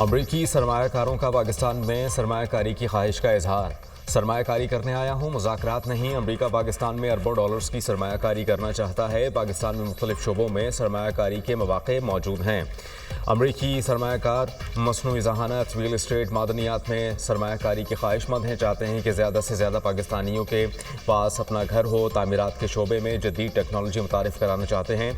अमरीकी सरमायाकारों का पाकिस्तान में सरमायाकारी की ख्वाहिश का इजहार। सरमायाकारी करने आया हूँ, मुज़ाकरात नहीं। अमरीका पाकिस्तान में अरबों डॉलर्स की सरमायाकारी करना चाहता है। पाकिस्तान में मुख्तलिफ शोबों में सरमायाकारी के मौक़े मौजूद हैं। अमरीकी सरमायाकार मसनूई ज़हानत, रियल इस्टेट, मादनियात में सरमायाकारी की ख्वाहिशमंद हैं। चाहते हैं कि ज़्यादा से ज़्यादा पाकिस्तानियों के पास अपना घर हो। तामीरात के शोबे में जदीद टेक्नोलॉजी मुतारिफ कराना चाहते हैं।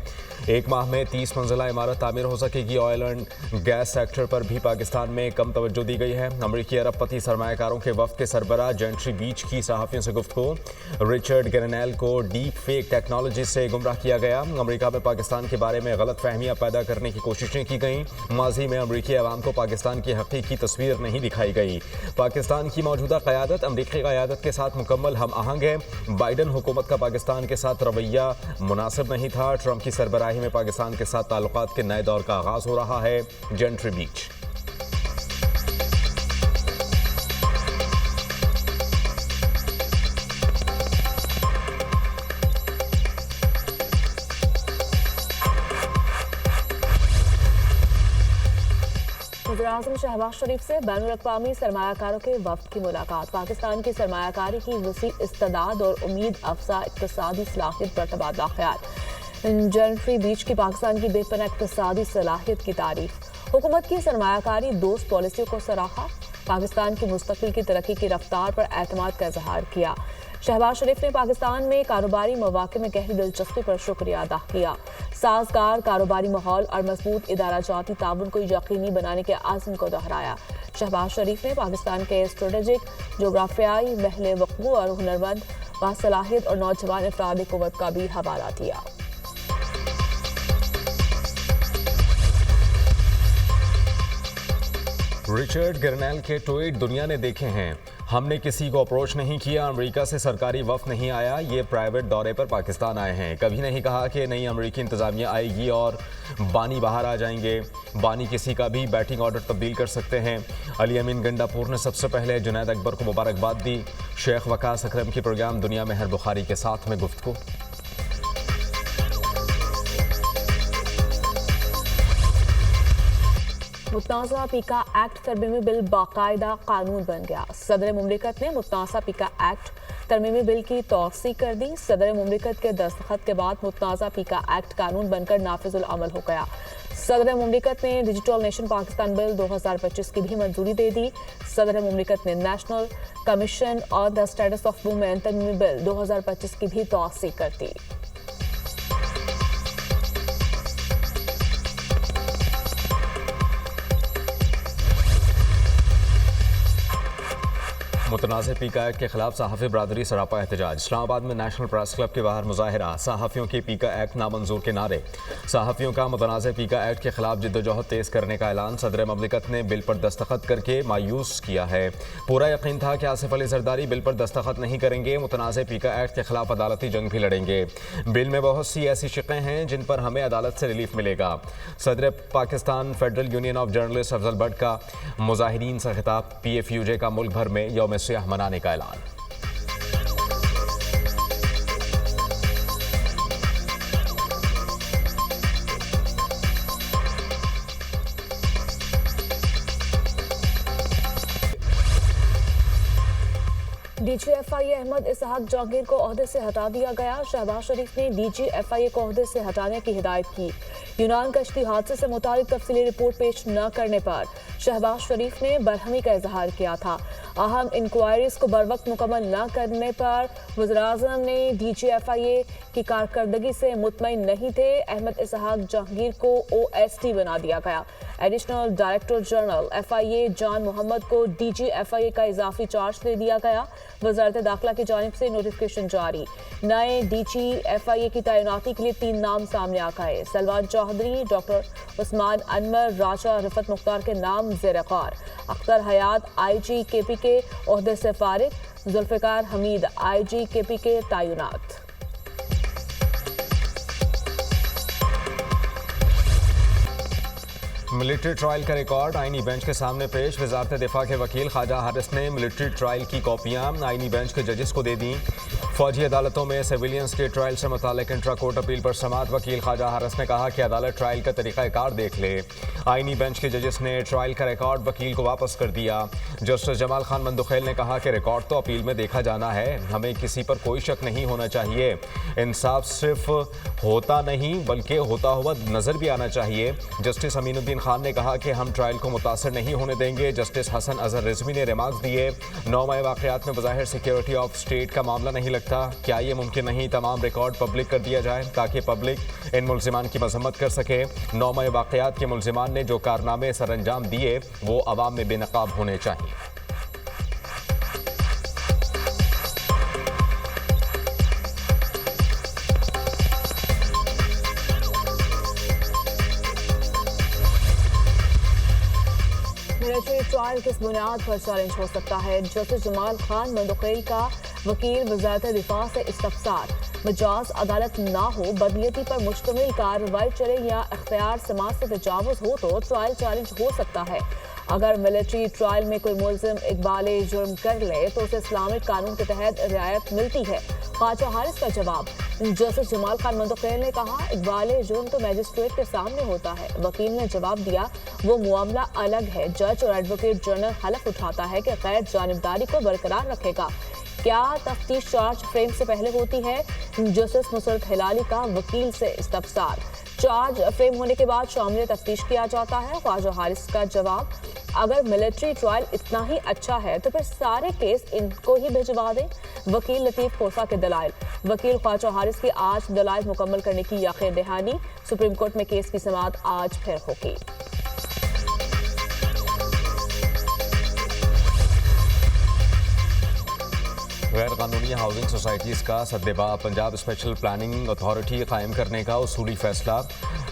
1 माह में 30 मंजिला इमारत तामीर हो सकेगी। ऑयल एंड गैस सेक्टर पर भी पाकिस्तान में कम तवज्जो दी गई है। अमरीकी अरबपति सरमायाकारों के वफ़द के सरबराह जेंट्री बीच की सहाफ़ियों से गुफ्तगू। रिचर्ड ग्रेनेल को डीप फेक टेक्नोलॉजी से गुमराह किया गया। अमरीका में पाकिस्तान के बारे में गलत फहमियाँ पैदा करने की कोशिशें की गईं। माजी में अमरीकी अवाम को पाकिस्तान की हकीकी तस्वीर नहीं दिखाई गई। पाकिस्तान की मौजूदा क़यादत अमरीकी क़यादत के साथ मुकम्मल हम आहंग है। बाइडन हुकूमत का पाकिस्तान के साथ रवैया मुनासिब नहीं था। ट्रंप की सरबराही में पाकिस्तान के साथ ताल्लुकात के नए दौर का आगाज़ हो रहा है। जेंट्री बीच। वज़ीर-ए-आज़म शहबाज शरीफ से बैनुल-अक़वामी सरमायाकारों के वफ़द की मुलाकात। पाकिस्तान की सरमायाकारी की वसी इस्तेदाद और उम्मीद अफजा इक़्तिसादी सलाहियत पर तबादला ख्याल। जेंट्री बीच की पाकिस्तान की बेपना इक़्तिसादी सलाहियत की तारीफ। हुकूमत की सरमायाकारी दोस्त पॉलिसियों को सराहा। पाकिस्तान की मुस्तक़बिल की तरक्की की रफ्तार पर एतमाद का इजहार किया। शहबाज शरीफ ने पाकिस्तान में कारोबारी मौक़े में गहरी दिलचस्पी पर शुक्रिया अदा किया। साजगार कारोबारी माहौल और मजबूत इदारा जाती ताउन को यकीनी बनाने के आज़म को दोहराया। शहबाज शरीफ ने पाकिस्तान के स्ट्रेटेजिक, जोग्राफियाई, महल वक़ू और हुनरमंद, बासलाहियत और नौजवान अफराद क़ुव्वत का भी हवाला दिया। रिचर्ड ग्रेनेल के ट्वीट दुनिया ने देखे हैं। हमने किसी को अप्रोच नहीं किया। अमेरिका से सरकारी वफ़द नहीं आया। ये प्राइवेट दौरे पर पाकिस्तान आए हैं। कभी नहीं कहा कि नई अमेरिकी इंतज़ामिया आएगी और बानी बाहर आ जाएंगे। बानी किसी का भी बैटिंग ऑर्डर तब्दील कर सकते हैं। अली अमीन गंडापुर ने सबसे पहले जुनैद अकबर को मुबारकबाद दी। शेख वकास अकरम की प्रोग्राम दुनिया मेहर बुखारी के साथ में गुफ्तगू। मुतनाज़ा पीका एक्ट तरमीमी बिल बाकायदा कानून बन गया। सदर मुमलिकत ने मुतनाज़ा पीका एक्ट तरमीमी बिल की तौसीक कर दी। सदर मुमलिकत के दस्तखत के बाद मुतनाज़ा पीका एक्ट कानून बनकर नाफिजुल अमल हो गया। सदर मुमलिकत ने डिजिटल नेशन पाकिस्तान बिल 2025 की भी मंजूरी दे दी। सदर मुमलिकत ने national commission on the status of women तरमीमी बिल 2025 की भी तौसीक कर दी। मुतनाज़ पीका एक्ट के खिलाफ सहाफ़ी बरादरी सरापा एहतजाज। इस्लामाबाद में नेशनल प्रेस क्लब के बाहर मुजाहिरा। सहाफ़ियों के पीका एक्ट नामंजूर के नारे। सहाफ़ियों का मुतनाज़ पीका एक्ट के खिलाफ जिद्दोजहद तेज़ करने का ऐलान। सदर ममलिकत ने बिल पर दस्तखत करके मायूस किया है। पूरा यकीन था कि आसिफ अली जरदारी बिल पर दस्तखत नहीं करेंगे। मुतनाज़ पीका एक्ट के खिलाफ अदालती जंग भी लड़ेंगे। बिल में बहुत सी ऐसी शिक़ें हैं जिन पर हमें अदालत से रिलीफ मिलेगा। सदर Pakistan federal union of journalist Afzal Bhatt का मुजाहिरीन से खिताब। PFUJ का मुल्क भर में यौम सियाह मनाने का ऐलान। DGFIA अहमद इसहाक जहांगीर को ओहदे से हटा दिया गया। शहबाज शरीफ ने DGFIA को ओहदे से हटाने की हिदायत की। यूनान कश्ती हादसे से मुतालिक तफसीली रिपोर्ट पेश न करने पर शहबाज शरीफ ने बरहमी का इजहार किया था। अहम इंक्वायरीज को बरवक्त मुकम्मल न करने पर वज़ीर-ए-आज़म ने DGFIA की कारकर्दगी से मुतमईन नहीं थे। अहमद इसहाक जहांगीर को OSD बना दिया गया। एडिशनल डायरेक्टर जनरल FIA जान मोहम्मद को DGFIA का इजाफी चार्ज दे दिया गया। वज़ारत दाखिला की जानिब से नोटिफिकेशन जारी। नए DGFIA की तैनाती के लिए 3 नाम सामने आ गए। सलमान चौधरी, डॉक्टर उस्मान अनवर, राजा रिफत मुख्तार के नाम ज़ेर ग़ौर। अख्तर हयात IG KP के ओहदे से फारिग। जुल्फ़िकार हमीद IG KP के तैनात। मिलिट्री ट्रायल का रिकॉर्ड आईनी बेंच के सामने पेश। वजारत दिफा के वकील ख्वाजा हारिस ने मिलिट्री ट्रायल की कॉपियां आईनी बेंच के जजेस को दे दी। फौजी अदालतों में सिविलियंस के ट्रायल से मुतालिक इंट्रा कोर्ट अपील पर समाअत वकील ख्वाजा हारिस ने कहा कि अदालत ट्रायल का तरीक़ाकार देख ले। आईनी बेंच के जजेस ने ट्रायल का रिकॉर्ड वकील को वापस कर दिया। जस्टिस जमाल खान मंदुखेल ने कहा कि रिकॉर्ड तो अपील में देखा जाना है, हमें किसी पर कोई शक नहीं होना चाहिए। इंसाफ सिर्फ होता नहीं बल्कि होता हुआ नजर भी आना चाहिए। जस्टिस अमीनुद्दीन खान ने कहा कि हम ट्रायल को मुतासर नहीं होने देंगे। जस्टिस हसन अजहर रिजवी ने रिमार्क्स दिए, 9 मई वाक़यात में बज़ाहिर सिक्योरिटी ऑफ स्टेट का मामला नहीं लगता। क्या ये मुमकिन नहीं तमाम रिकॉर्ड पब्लिक कर दिया जाए ताकि पब्लिक इन मुल्जिमान की मजम्मत कर सके। 9 मई वाक़यात के मुल्जिमान ने जो कारनामे सर अंजाम दिए वो अवाम में बेनकाब होने चाहिए। मिलिट्री ट्रायल किस बुनियाद पर चैलेंज हो सकता है? जस्टिस जमाल खान मंदुखेल का वकील वज़ारत दिफा से इस्तफसार, मजाज अदालत ना हो, बदलियती पर मुश्तमिल कार्रवाई चले या इख्तियार समाज से तजावुज हो तो ट्रायल चैलेंज हो सकता है। अगर मिलिट्री ट्रायल में कोई मुल्जिम इकबाल जुर्म कर ले तो उसे इस्लामिक कानून के तहत रियायत मिलती है। ख्वाजा हारिस का जवाब, जस्टिस जमाल खान मंदुखेल ने कहा इकबाल जुर्म तो मैजिस्ट्रेट के सामने होता है। वकील ने जवाब दिया वो मामला अलग है। जज और एडवोकेट जनरल हलफ उठाता है कि गैर जानिबदारी को बरकरार रखेगा। क्या तफ्तीश चार्ज फ्रेम से पहले होती है? जस्टिस नुसरत हिलाली का वकील से इस्तफसार, चार्ज फ्रेम होने के बाद शामिल तफ्तीश किया जाता है। ख्वाजा हारिस का जवाब, अगर मिलिट्री ट्रायल इतना ही अच्छा है तो फिर सारे केस इनको ही भिजवा दें। वकील लतीफ खोसा के दलाइल, वकील ख्वाजा हारिस की आज दलाइल मुकम्मल करने की याक़े दहानी। सुप्रीम कोर्ट में केस की समाअत आज फिर होगी। गैर कानूनी हाउसिंग सोसाइटीज़ का सद्देबाब, पंजाब स्पेशल प्लानिंग अथॉरिटी कायम करने का उसूली फैसला।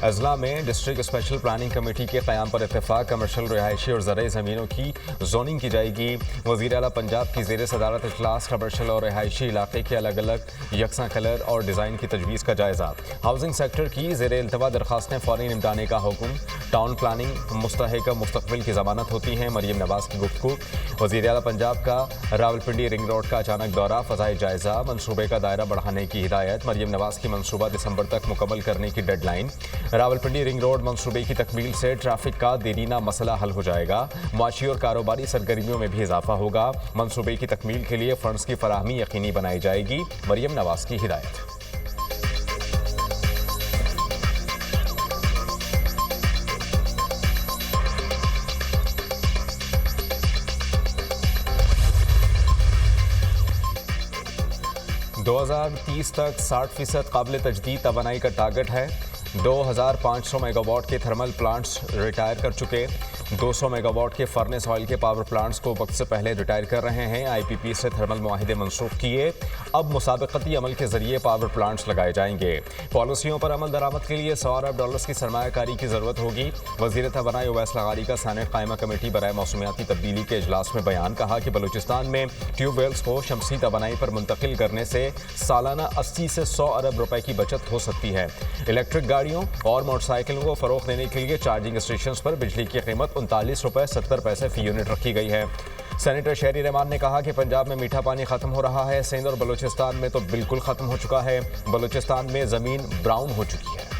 अजला में डिस्ट्रिक्ट स्पेशल प्लानिंग कमेटी के क़याम पर इत्तेफाक, कमर्शल, रिहायशी और ज़रई ज़मीनों की जोनिंग की जाएगी। वज़ीर आला पंजाब की ज़ेर सदारत इजलास कमर्शल और रिहायशी इलाके के अलग अलग यकसा कलर और डिज़ाइन की तजवीज़ का जायज़ा। हाउसिंग सेक्टर की ज़ेर इल्तवा दरखास्तें फ़ौरी निपटाने का हुक्म। टाउन प्लानिंग मुस्तहकम मुस्तक़बिल की ज़मानत होती है। मरीम नवाज़ की गुफ्तगू। वज़ीर आला पंजाब का रावलपिंडी रिंग रोड का अचानक दौरा, फ़ज़ाई जायज़ा, मनसूबे का दायरा बढ़ाने की हिदायत। मरीम नवाज़ की मनसूबा दिसंबर तक मुकम्मल करने की डेडलाइन। रावलपिंडी रिंग रोड मनसूबे की तकमील से ट्रैफिक का देरीना मसला हल हो जाएगा। मुआशी और कारोबारी सरगर्मियों में भी इजाफा होगा। मनसूबे की तकमील के लिए फंड्स की फराहमी यकीनी बनाई जाएगी। मरीम नवाज़ की हिदायत। दो 2030 तक 60% काबिल तजदीद तवानाई का टारगेट है। 2500 मेगावाट के थर्मल प्लांट्स रिटायर कर चुके। 200 मेगावाट के फर्नेस ऑयल के पावर प्लांट्स को वक्त से पहले रिटायर कर रहे हैं। IPP से थर्मल मुआहिदे मनसूख किए। अब मुसाबकती अमल के जरिए पावर प्लांट्स लगाए जाएंगे। पॉलिसियों पर अमल दरामद के लिए $100 अरब की सरमायाकारी की ज़रूरत होगी। वज़ीर तवानाई उवैस लगारी का सैनेट कायमा कमेटी बराए मौसमियाती तब्दीली के इजलास में बयान, कहा कि बलूचिस्तान में ट्यूबवेल्स को शमसी तवानाई पर मुंतकिल करने से सालाना 80 से 100 अरब रुपए की बचत हो सकती है। इलेक्ट्रिक गाड़ियों और मोटरसाइकिलों को फ़रोग़ देने के लिए चार्जिंग स्टेशन पर बिजली की कीमत 39 रुपये 70 पैसे फ़ी यूनिट रखी गई है। सेनेटर शहरी रहमान ने कहा कि पंजाब में मीठा पानी खत्म हो रहा है। सिंध और बलूचिस्तान में तो बिल्कुल खत्म हो चुका है। बलूचिस्तान में ज़मीन ब्राउन हो चुकी है।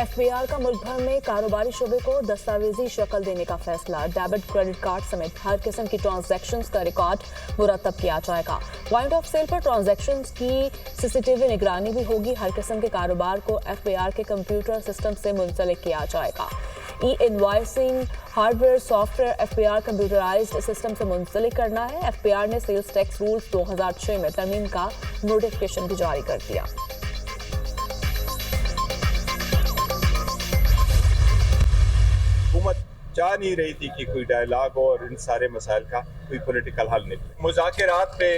FBR का मुल्क भर में कारोबारी शुबे को दस्तावेजी शक्ल देने का फैसला। डेबिट क्रेडिट कार्ड समेत हर किस्म की ट्रांजैक्शंस का रिकॉर्ड मुरतब किया जाएगा। पॉइंट ऑफ सेल पर ट्रांजैक्शंस की CCTV निगरानी भी होगी। हर किस्म के कारोबार को FBR के कंप्यूटर सिस्टम से मुंसलिक किया जाएगा। E invoicing hardware software FBR computerised system से मुंसलिक करना है। FBR ने सेल्स टैक्स रूल्स 2006 में तरमीम का नोटिफिकेशन भी जारी कर दिया। हुकूमत चाह नहीं रही थी कि कोई डायलॉग हो और इन सारे मसाइल का कोई पॉलिटिकल हल निकले। मुज़ाकरात पे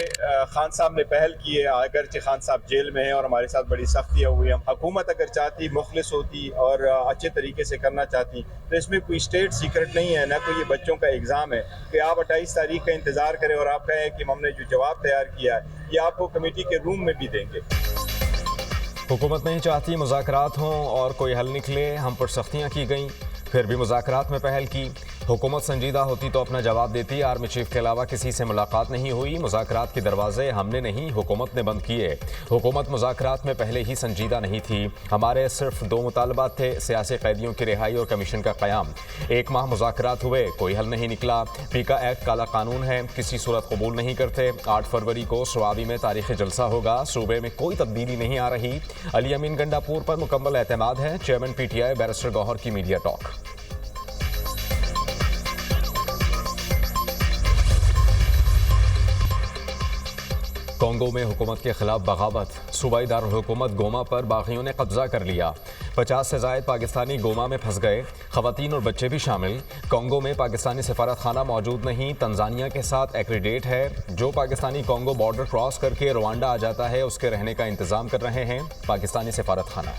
खान साहब ने पहल की है, अगरचे खान साहब जेल में हैं और हमारे साथ बड़ी सख्तियाँ हुई। हम हुकूमत अगर चाहती, मुखलिस होती और अच्छे तरीके से करना चाहती तो इसमें कोई स्टेट सीक्रेट नहीं है, ना कोई ये बच्चों का एग्ज़ाम है कि आप 28 तारीख का इंतज़ार करें और आप कहें कि हमने जो जवाब तैयार किया है ये आपको कमेटी के रूम में भी देंगे। हुकूमत नहीं चाहती मुज़ाकरात हों और कोई हल निकले, हम पर सख्तियाँ की गईं, फिर भी मुज़ाकरात में पहल की। हुकूमत संजीदा होती तो अपना जवाब देती। आर्मी चीफ के अलावा किसी से मुलाकात नहीं हुई। मुज़ाकरात के दरवाजे हमने नहीं, हुकूमत ने बंद किए। हुकूमत मुज़ाकरात में पहले ही संजीदा नहीं थी। हमारे सिर्फ 2 मुतालबात थे, सियासी कैदियों की रिहाई और कमीशन का क़याम। 1 माह मुज़ाकरात हुए, कोई हल नहीं निकला। पीका एक्ट काला कानून है, किसी सूरत कबूल नहीं करते। 8 फरवरी को स्वाबी में तारीख़ी जलसा होगा। सूबे में कोई तब्दीली नहीं आ रही। अली अमीन गंडापुर पर मुकम्मल एतमाद है। चेयरमैन PTI बैरिस्टर गौहर की मीडिया टॉक। कांगो में हुकूमत के खिलाफ बगावत। सूबाई दारुल हुकूमत गोमा पर बागियों ने कब्जा कर लिया। 50 से ज़ायद पाकिस्तानी गोमा में फंस गए, खवातीन और बच्चे भी शामिल। कांगो में पाकिस्तानी सफारत खाना मौजूद नहीं, तंजानिया के साथ एक्रीडेट है। जो पाकिस्तानी कांगो बॉर्डर क्रॉस करके रवांडा आ जाता है, उसके रहने का इंतज़ाम कर रहे हैं पाकिस्तानी सफारत खाना।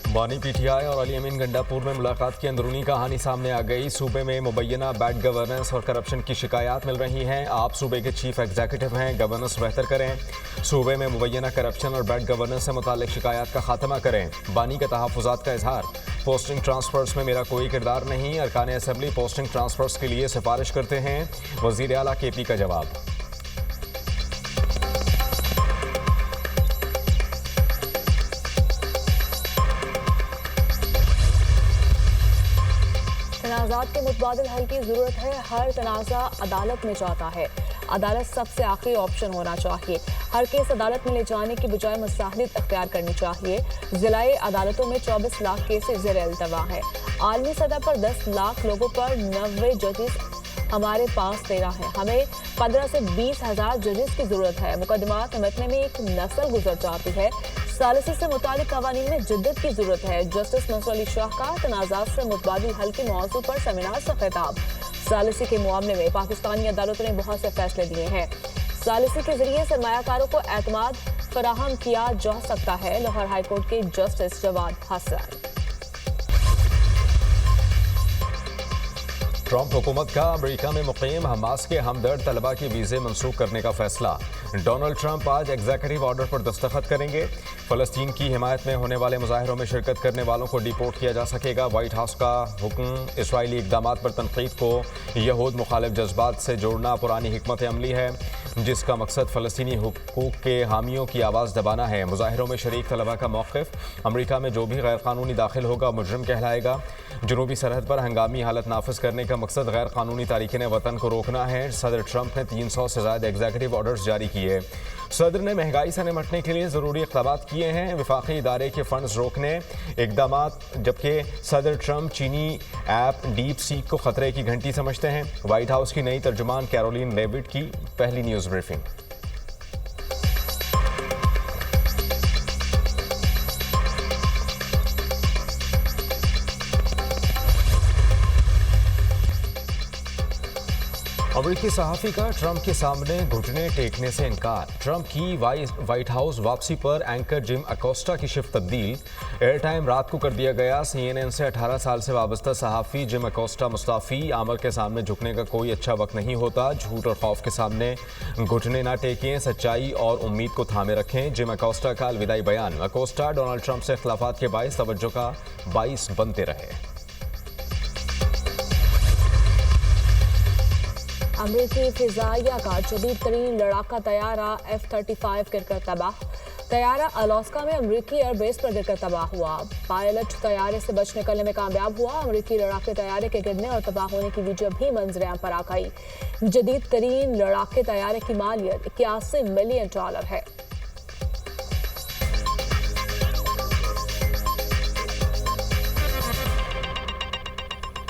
बानी PTI और अली अमीन गंडापुर में मुलाकात की अंदरूनी कहानी सामने आ गई। सूबे में मुबैना बैड गवर्नेंस और करप्शन की शिकायत मिल रही हैं। आप सूबे के चीफ एग्जीक्यूटिव हैं, गवर्नेंस बेहतर करें। सूबे में मुबैना करप्शन और बैड गवर्नेंस से मुताल्लिक शिकायत का खात्मा करें। बानी का तहफ़्फ़ुज़ात का इजहार। पोस्टिंग ट्रांसफर्स में मेरा कोई किरदार नहीं, अरकान असम्बली पोस्टिंग ट्रांसफर्स के लिए सिफारिश करते हैं। वज़ीर आला KP का जवाब। तनाज़ात के मुतबादिल हल की ज़रूरत है। हर तनाज़ा अदालत में जाता है। अदालत सबसे आखिरी ऑप्शन होना चाहिए। हर केस अदालत में ले जाने की बजाय मसाहलियत अख्तियार करनी चाहिए। ज़िलाई अदालतों में 24 लाख केसेस ज़ेर अल्तवा है। आलमी सतह पर 10 लाख लोगों पर 90 जजेस हमारे पास 13 है। हमें 15 से 20 हज़ार जजेस की ज़रूरत है। मुकदमात निपटने में एक नस्ल गुजर जाती है। सालिसी से मुतालिक कवानीन में जिद्दत की जरूरत है। जस्टिस मंसूर अली शाह का तनाज़ात से मुतबादिल हल के मौजू पर सेमिनार से खिताब। सालिसी के मामले में पाकिस्तानी अदालतों ने बहुत से फैसले दिए हैं। सालिसी के जरिए सरमायाकारों को एतमाद फराहम किया जा सकता है। लाहौर हाईकोर्ट के जस्टिस जवाद हसन। ट्रंप हुकूमत का अमेरिका में मुकीम हमास के हमदर्द तलबा के वीज़े मनसूख करने का फैसला। डोनाल्ड ट्रंप आज एग्जीक्यूटिव ऑर्डर पर दस्तखत करेंगे। फ़लस्तीन की हिमायत में होने वाले मुजाहिरों में शिरकत करने वालों को डिपोर्ट किया जा सकेगा। व्हाइट हाउस का हुक्म। इसराइली इक़दाम पर तनकीद को यहूद मुखालिफ जज्बात से जोड़ना पुरानी हिकमत अमली है, जिसका मकसद फ़लस्तीनी हुकूक के हामियों की आवाज़ दबाना है। मुजाहिरों में शरीक तलबा का मौक़िफ़। अमरीका में जो भी गैर कानूनी दाखिल होगा मुजरिम कहलाएगा। जनूबी सरहद पर हंगामी हालत नाफिज करने का मकसद गैर कानूनी तारीकीन वतन को रोकना है। सदर ट्रंप ने 300 से ज़्यादा एग्जीक्यूटिव ऑर्डर्स जारी किए। सदर ने महंगाई से निपटने के लिए ज़रूरी इक़दामात किए हैं, विफाकी इदारे के फंड्स रोकने इक़दामात, जबकि सदर ट्रंप चीनी ऐप डीप सीक को ख़तरे की घंटी समझते हैं। व्हाइट हाउस की नई तर्जुमान कैरोलिन लेविट की पहली न्यूज़ ब्रीफिंग। अमेरिकी सहाफ़ी का ट्रंप के सामने घुटने टेकने से इनकार। ट्रंप की व्हाइट हाउस वापसी पर एंकर जिम अकोस्टा की शिफ्ट तब्दील। एयर टाइम रात को कर दिया गया। CNN से 18 साल से वाबस्ता सहाफ़ी जिम अकोस्टा मुस्ताफ़ी। आमर के सामने झुकने का कोई अच्छा वक्त नहीं होता। झूठ और खौफ के सामने घुटने ना टेकें, सच्चाई और उम्मीद को थामे रखें। जिम अकोस्टा का अलविदाई बयान। अकोस्टा डोनाल्ड ट्रंप से इख्तिलाफात के बाइस तवज्जो का बाइस बनते रहे। अमरीकी फिजाइया का जदीद तरीन लड़ाका तैयारा F-35 गिरकर तबाह। तैयारा अलास्का में अमरीकी एयरबेस पर गिरकर तबाह हुआ। पायलट तैयारे से बच निकलने में कामयाब हुआ। अमरीकी लड़ाके तैयारे के गिरने और तबाह होने की वीडियो भी मंजर पर आ गई। जदीद तरीन लड़ाके तैयारे की मालियत $81 मिलियन है।